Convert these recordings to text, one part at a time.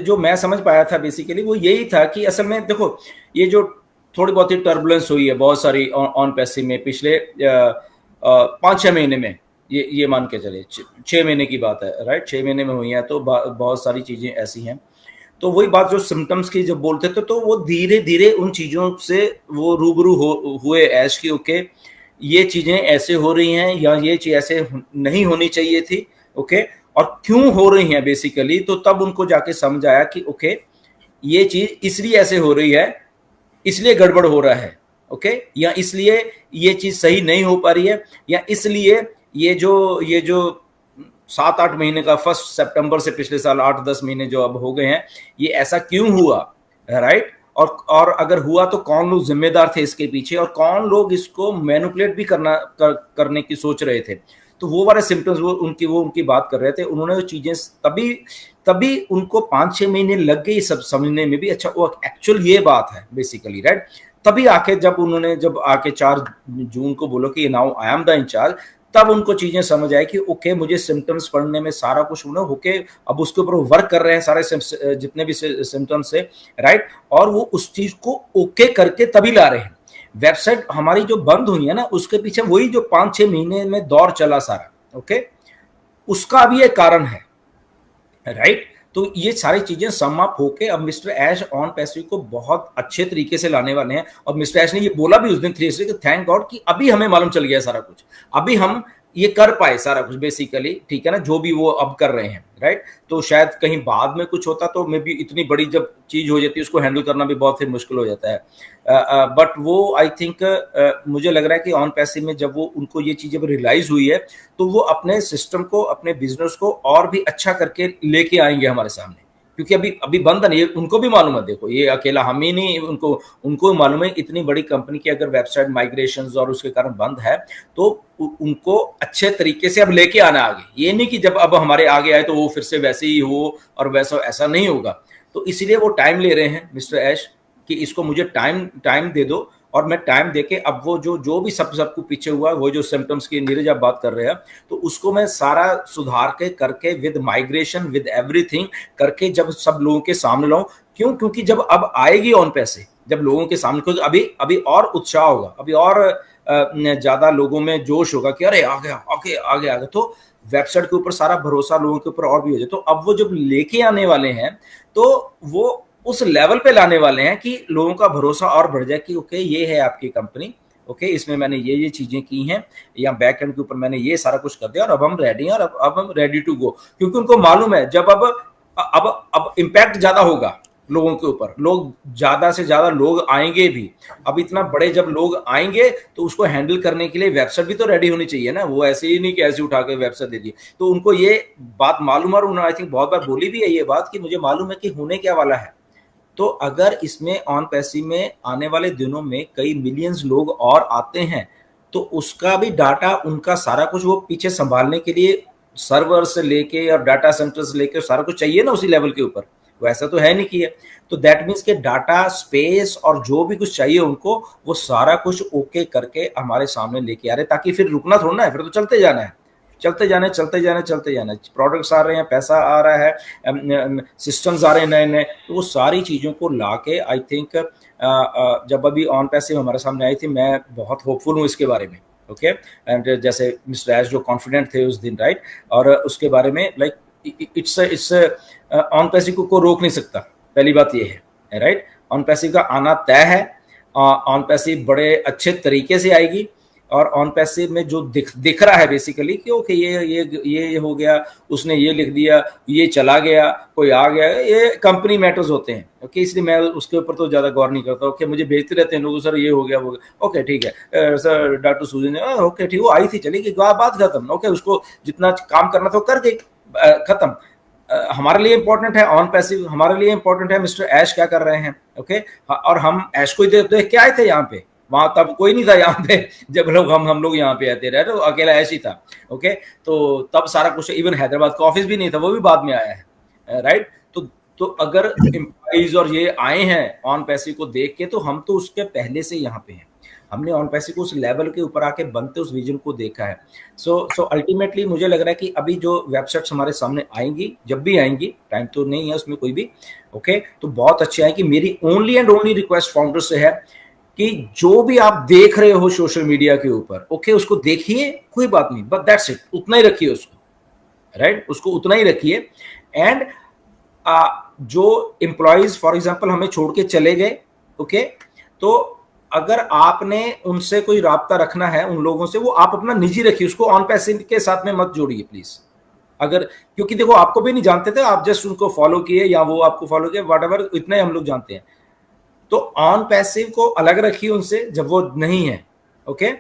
जो मैं समझ पाया था बेसिकली वो यही था कि असल में देखो, ये जो थोड़ी बहुत ही टर्बुलेंस हुई है बहुत सारी ऑन पैसिव में पिछले 5-6 महीने में, ये मान के चले 6 महीने की बात है, राइट, 6 महीने में हुई है, तो बहुत सारी चीजें ऐसी हैं। तो वही बात जो सिम्टम्स की जब बोलते थे, तो वो धीरे धीरे उन चीजों से वो रूबरू हुए ऐश की, ओके ये चीजें ऐसे हो रही हैं या ये चीज ऐसे नहीं होनी चाहिए थी, ओके, और क्यों हो रही हैं बेसिकली। तो तब उनको जाके समझ आया कि ओके ये चीज इसलिए ऐसे हो रही है, इसलिए गड़बड़ हो रहा है, ओके, या इसलिए ये चीज सही नहीं हो पा रही है, या इसलिए ये जो 7-8 महीने का 1 सितंबर से पिछले साल 8-10 महीने जो अब हो गए हैं, ये ऐसा क्यों हुआ, राइट, और अगर हुआ तो कौन लोग जिम्मेदार थे इसके पीछे, और कौन लोग इसको मैनिपुलेट भी करने की सोच रहे थे। तो वो वाले सिम्टम्स वो उनकी बात कर रहे थे। उन्होंने वो चीजें तभी उनको 5-6 महीने लग गई सब समझने में भी, अच्छा वो एक्चुअल ये बात है बेसिकली, राइट। तभी आके जब आके 4 जून को बोलो कि now I am the incharge, तब उनको चीजें समझ आई कि ओके मुझे सिम्टम्स पढ़ने में सारा कुछ होके अब उसके ऊपर वर्क कर रहे हैं सारे जितने भी सिम्टम्स है, राइट, और वो उस चीज को ओके करके तभी ला रहे हैं। वेबसाइट हमारी जो बंद हुई है ना, उसके पीछे वही जो 5-6 महीने में दौर चला सारा, ओके, उसका भी एक कारण है, राइट। तो ये सारी चीजें सम अप होके अब मिस्टर ऐश ऑन पैसिव को बहुत अच्छे तरीके से लाने वाले हैं। और मिस्टर ऐश ने ये बोला भी उस दिन 3 कि थैंक गॉड कि अभी हमें मालूम चल गया सारा कुछ, अभी हम ये कर पाए सारा कुछ बेसिकली, ठीक है ना, जो भी वो अब कर रहे हैं, राइट। तो शायद कहीं बाद में कुछ होता तो मे बी इतनी बड़ी जब चीज हो जाती है उसको हैंडल करना भी बहुत फिर मुश्किल हो जाता है। बट वो आई थिंक मुझे लग रहा है कि ऑन पैसिव में जब वो उनको ये चीजें रियलाइज हुई है, तो वो अपने सिस्टम को, अपने बिजनेस को और भी अच्छा करके लेके आएंगे हमारे सामने। क्योंकि अभी बंद नहीं, उनको भी मालूम है, देखो ये अकेला हम ही नहीं, उनको मालूम है इतनी बड़ी कंपनी की अगर वेबसाइट माइग्रेशन और उसके कारण बंद है, तो उनको अच्छे तरीके से अब लेके आना आगे। ये नहीं कि जब अब हमारे आगे आए तो वो फिर से वैसे ही हो और वैसा, ऐसा नहीं होगा। तो इसीलिए वो टाइम ले रहे हैं मिस्टर ऐश कि इसको मुझे टाइम दे दो, और मैं टाइम देके अब वो जो भी सबको पीछे हुआ, वो जो सिम्टम्स की नीरज आप बात कर रहे हैं, तो उसको मैं सारा सुधार के करके विद माइग्रेशन विद एवरीथिंग करके जब सब लोगों के सामने लाऊं। क्योंकि जब अब आएगी ऑन पैसे, जब लोगों के सामने, क्योंकि अभी और उत्साह होगा, अभी और ज्यादा लोगों में जोश होगा कि अरे आ गया, तो वेबसाइट के ऊपर सारा भरोसा लोगों के ऊपर और भी हो जाए। तो अब वो जब लेके आने वाले हैं, तो वो उस लेवल पे लाने वाले हैं कि लोगों का भरोसा और बढ़ जाए कि ओके ये है आपकी कंपनी, ओके इसमें मैंने ये चीजें की हैं, या बैक एंड के ऊपर मैंने ये सारा कुछ कर दिया, और अब हम रेडी हैं, और अब हम रेडी टू गो। क्योंकि उनको मालूम है जब अब इम्पैक्ट ज्यादा होगा लोगों के ऊपर, लोग ज्यादा से ज्यादा लोग आएंगे भी। अब इतना बड़े जब लोग आएंगे तो उसको हैंडल करने के लिए वेबसाइट भी तो रेडी होनी चाहिए ना, वो ऐसे ही नहीं कि ऐसे उठा के वेबसाइट दे दी। तो उनको ये बात मालूम है, और उन्होंने आई थिंक बहुत बार बोली भी है ये बात कि मुझे मालूम है कि होने क्या वाला है। तो अगर इसमें ऑन पैसिव में आने वाले दिनों में कई मिलियंस लोग और आते हैं, तो उसका भी डाटा, उनका सारा कुछ वो पीछे संभालने के लिए सर्वर से लेके और डाटा सेंटर से लेके सारा कुछ चाहिए ना उसी लेवल के ऊपर। वैसा तो है नहीं कि है। तो दैट मीन्स के डाटा स्पेस और जो भी कुछ चाहिए उनको, वो सारा कुछ ओके करके हमारे सामने लेके आ रहे, ताकि फिर रुकना थोड़ा ना है, फिर तो चलते जाना है, चलते जाने। प्रोडक्ट्स आ रहे हैं, पैसा आ रहा है, सिस्टम्स आ रहे हैं नए नए, तो वो सारी चीज़ों को लाके आई थिंक जब अभी ऑन पैसिव हमारे सामने आई थी, मैं बहुत होपफुल हूँ इसके बारे में, ओके। एंड जैसे मिस्टर ऐश जो कॉन्फिडेंट थे उस दिन, राइट, और उसके बारे में लाइक इट्स ऑन पैसिव को रोक नहीं सकता, पहली बात ये है, राइट। ऑन पैसिव का आना तय है, ऑन पैसिव बड़े अच्छे तरीके से आएगी, और ऑन पैसिव में जो दिख रहा है बेसिकली कि ओके ये हो गया, उसने ये लिख दिया, ये चला गया, कोई आ गया, ये कंपनी मैटर्स होते हैं, ओके। इसलिए मैं उसके ऊपर तो ज्यादा गौर नहीं करता। ओके मुझे भेजते रहते हैं लोग, सर ये हो गया वो गया, ओके ठीक है सर, डॉक्टर सूजन ने ओके ठीक, वो आई थी चली गई, बात खत्म, ओके उसको जितना काम करना था कर गई, खत्म। हमारे लिए इंपॉर्टेंट है ऑन पैसिव, हमारे लिए इंपॉर्टेंट है मिस्टर ऐश क्या कर रहे हैं, ओके। और हम ऐश को ही देख के आए थे यहाँ पे, वहां तब कोई नहीं था यहाँ पे, जब लोग हम लोग यहाँ पे आते रहे, तो अकेला ऐश ही था, ओके। तो तब सारा कुछ, इवन हैदराबाद का ऑफिस भी नहीं था, वो भी बाद में आया है, राइट। तो अगर एम्प्लॉइज और ये आए हैं ऑन पैसिव को देख के, तो हम तो उसके पहले से यहाँ पे हैं। हमने ऑन पैसिव को उस लेवल के ऊपर आके बनते उस विजन को देखा है। सो अल्टीमेटली मुझे लग रहा है कि अभी जो वेबसाइट्स हमारे सामने आएंगी, जब भी आएंगी, टाइम तो नहीं है उसमें कोई भी, ओके, तो बहुत अच्छी आएगी। मेरी only and only request founder से है कि जो भी आप देख रहे हो सोशल मीडिया के ऊपर, ओके, उसको देखिए, कोई बात नहीं, बट दैट्स इट, उतना ही रखिए उसको, राइट, उसको उतना ही रखिए। एंड जो एम्प्लॉयज फॉर एग्जांपल हमें छोड़ के चले गए, ओके, तो अगर आपने उनसे कोई राब्ता रखना है उन लोगों से, वो आप अपना निजी रखिए, उसको ऑन पैसिव के साथ में मत जोड़िए प्लीज। अगर, क्योंकि देखो आपको भी नहीं जानते थे, आप जस्ट उनको फॉलो किए या वो आपको फॉलो किए, व्हाटएवर, इतना ही हम लोग जानते हैं। तो ऑन पैसिव को अलग रखिए उनसे जब वो नहीं है, ओके।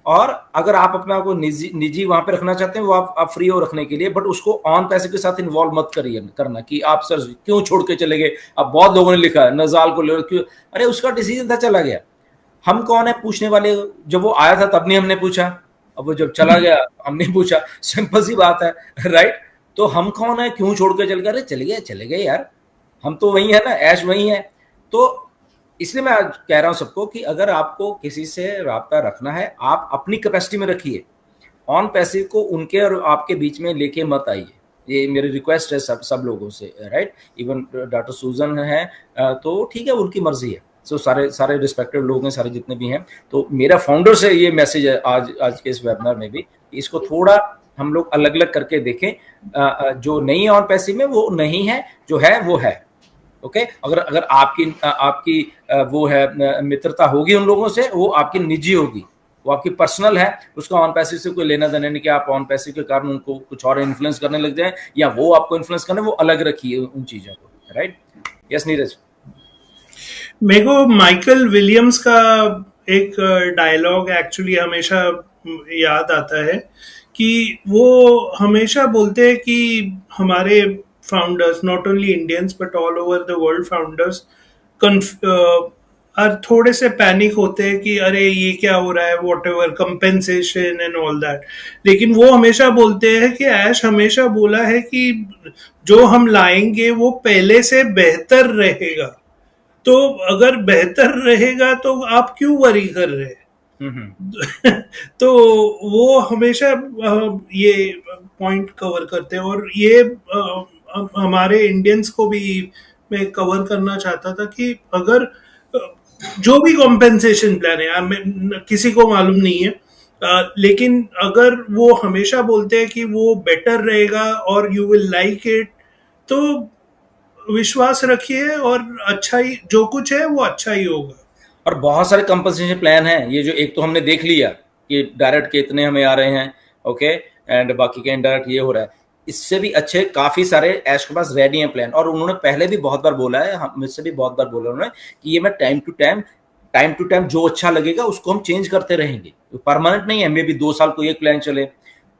और अगर आप अपना को निजी वहां पे रखना चाहते हैं, वो आप फ्री हो रखने के लिए, बट उसको ऑन पैसिव के साथ इन्वॉल्व मत करिए करना कि आप सर क्यों छोड़ के चले गए। अब बहुत लोगों ने लिखा है नजाल को ले क्यों, अरे उसका डिसीजन था, चला गया, हम कौन है पूछने वाले। जब वो आया था तब नहीं हमने पूछा, अब वो जब चला गया हम नहीं पूछा, सिंपल सी बात है, राइट। तो हम कौन है, क्यों छोड़ के चल गए, अरे चले गए यार, हम तो वही है ना, ऐश वही है। तो इसलिए मैं कह रहा हूं सबको कि अगर आपको किसी से राब्ता रखना है, आप अपनी कैपेसिटी में रखिए, ऑन पैसिव को उनके और आपके बीच में लेके मत आइए। ये मेरी रिक्वेस्ट है सब लोगों से, राइट। इवन डॉक्टर सूजन है तो ठीक है, उनकी मर्जी है। सो सारे रिस्पेक्टेड लोग हैं, सारे जितने भी हैं। तो मेरा फाउंडर से ये मैसेज है आज के इस वेबिनार में भी, इसको थोड़ा हम लोग अलग अलग करके देखें। जो नहीं है ऑन पैसिव में वो नहीं है, जो है वो है, ओके। अगर आपकी वो है मित्रता होगी उन लोगों से, वो आपकी निजी होगी, वो आपकी पर्सनल है, उसका ऑन पैसिव से कोई लेना देना नहीं कि आप ऑन पैसिव के कारण उनको कुछ और इन्फ्लुएंस करने लग जाए या वो आपको इन्फ्लुएंस करने, वो अलग रखिए उन चीजों को, राइट। यस नीरज। मेरे को माइकल विलियम्स का एक डायलॉग एक्चुअली हमेशा याद आता है कि वो हमेशा बोलते हैं कि हमारे founders, not only Indians but all over the world founders थोड़े से पैनिक होते हैं कि अरे ये क्या हो रहा है, what ever compensation and all that. लेकिन वो हमेशा बोलते हैं कि ऐश हमेशा बोला है कि जो हम लाएंगे वो पहले से बेहतर रहेगा, तो अगर बेहतर रहेगा तो आप क्यों वरी कर रहे हैं। तो वो हमेशा ये पॉइंट कवर करते हैं, और ये हमारे इंडियंस को भी मैं कवर करना चाहता था कि अगर जो भी कॉम्पेंसेशन प्लान है, किसी को मालूम नहीं है, लेकिन अगर वो हमेशा बोलते हैं कि वो बेटर रहेगा और यू विल लाइक इट, तो विश्वास रखिए और अच्छा ही जो कुछ है वो अच्छा ही होगा। और बहुत सारे कंपनसेशन प्लान हैं, ये जो एक तो हमने देख लिया कि डायरेक्ट के इतने हमें आ रहे हैं, ओके, एंड बाकी के इनडायरेक्ट ये हो रहा है। इससे भी अच्छे काफी सारे ऐश के पास रेडी हैं प्लान, और उन्होंने पहले भी बहुत बार बोला है, मुझसे भी बहुत बार बोला उन्होंने कि ये मैं टाइम टू टाइम जो अच्छा लगेगा उसको हम चेंज करते रहेंगे, तो परमानेंट नहीं है। मे भी 2 साल को एक प्लान चले,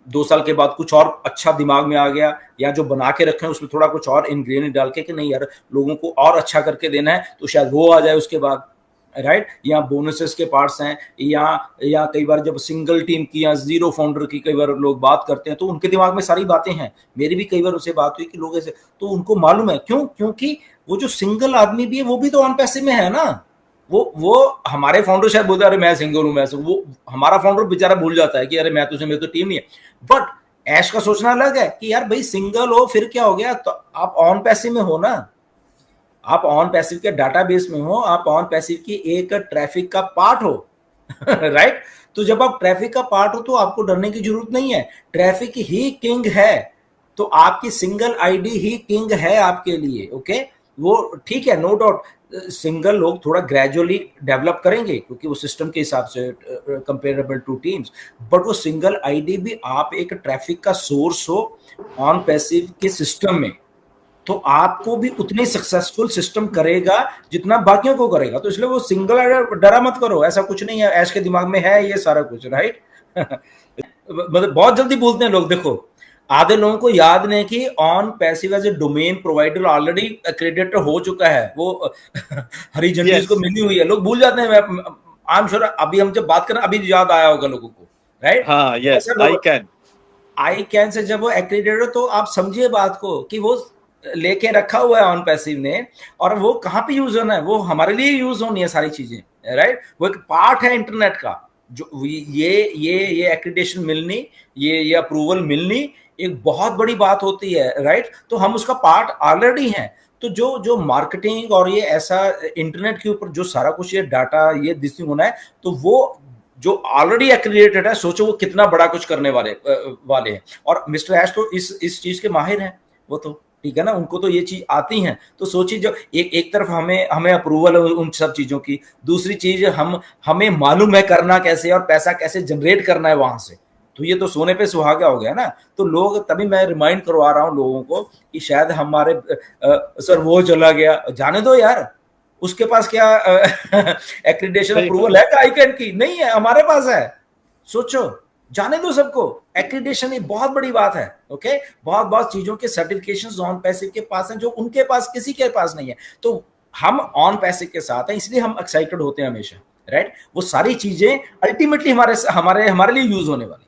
2 साल के बाद कुछ और अच्छा दिमाग में आ गया, या जो बना के रखे हैं उसमें थोड़ा कुछ और इंग्रेडिएंट डाल के कि नहीं यार लोगों को और अच्छा करके देना है, तो शायद वो आ जाए उसके बाद, राइट। या बोनसेस के पार्ट्स हैं, या कई बार जब सिंगल टीम की या जीरो फाउंडर की कई बार लोग बात करते हैं तो उनके दिमाग में सारी बातें हैं। मेरी भी कई बार उससे बात हुई कि लोग ऐसे, तो उनको मालूम है क्योंकि वो जो सिंगल आदमी भी है वो भी तो ऑन पैसिव में है ना। वो हमारे फाउंडर शायद बोलते हैं अरे मैं सिंगल हूं, मैं वो हमारा फाउंडर बेचारा भूल जाता है कि अरे मैं तुझे, मेरी तो टीम नहीं है। बट ऐश का सोचना अलग है कि यार भाई सिंगल हो फिर क्या हो गया, तो आप ऑन पैसिव में हो ना, आप ऑन पैसिव के डाटाबेस में हो, आप ऑन पैसिव की एक ट्रैफिक का पार्ट हो, राइट। तो जब आप ट्रैफिक का पार्ट हो तो आपको डरने की जरूरत नहीं है, ट्रैफिक ही किंग है, तो आपकी सिंगल आईडी ही किंग है आपके लिए, ओके। वो ठीक है, नो डाउट सिंगल लोग थोड़ा ग्रेजुअली डेवलप करेंगे क्योंकि वो सिस्टम के हिसाब से कंपेरेबल टू टीम्स, बट वो सिंगल आईडी भी आप एक ट्रैफिक का सोर्स हो ऑन पैसिव के सिस्टम में, तो आपको भी उतनी सक्सेसफुल सिस्टम करेगा जितना बाकियों को करेगा। तो इसलिए वो सिंगल आइडिया डरा मत करो, ऐसा कुछ नहीं है, ऐश के दिमाग में है ये सारा कुछ, राइट। मतलब बहुत जल्दी बोलते हैं लोग, देखो आधे लोगों को याद नहीं कि on passive as a domain provider already accredited हो चुका है, वो हरी झंडी को मिली हुई है, लोग भूल जाते हैं। आई एम श्योर अभी हम जब बात करें अभी याद आया होगा लोगों को, राइट। हाँ, यस, आई कैन से जब वो एक्रेडिटेड हो तो आप समझिए बात को कि वो लेके रखा हुआ है ऑन पैसिव ने, और वो कहाँ पे यूज होना है, वो हमारे लिए यूज होनी है सारी चीजें, राइट। वो एक पार्ट है इंटरनेट का, जो ये एक्रीडेशन मिलनी, ये अप्रूवल मिलनी एक बहुत बड़ी बात होती है, राइट। तो हम उसका पार्ट ऑलरेडी हैं। तो जो जो मार्केटिंग और ये ऐसा इंटरनेट के ऊपर जो सारा कुछ ये डाटा ये दिसिंग होना है, तो वो जो ऑलरेडी एक्रीडेटेड है, सोचो वो कितना बड़ा कुछ करने वाले हैं। और मिस्टर ऐश तो इस चीज के माहिर हैं, वो तो ठीक है ना, उनको तो ये चीज आती हैं। तो सोचिए, जो एक तरफ हमें अप्रूवल है उन सब चीजों की, दूसरी चीज हमें मालूम है करना कैसे और पैसा कैसे जनरेट करना है वहां से, तो ये तो सोने पे सुहागा हो गया ना। तो लोग, तभी मैं रिमाइंड करवा रहा हूँ लोगों को कि शायद हमारे सर वो चला गया, जाने दो यार, उसके पास क्या एक्रीडेशन अप्रूवल है आईकैन की? नहीं है, हमारे पास है। सोचो, जाने दो सबको, एक्रीडेशन एक बहुत बड़ी बात है। ओके, बहुत बहुत चीजों के सर्टिफिकेशन ऑन पैसिव के पास हैं जो उनके पास किसी के पास नहीं है। तो हम ऑन पैसिव के साथ हैं, इसलिए हम एक्साइटेड होते हैं हमेशा, राइट। वो सारी चीजें अल्टीमेटली हमारे लिए यूज होने वाली।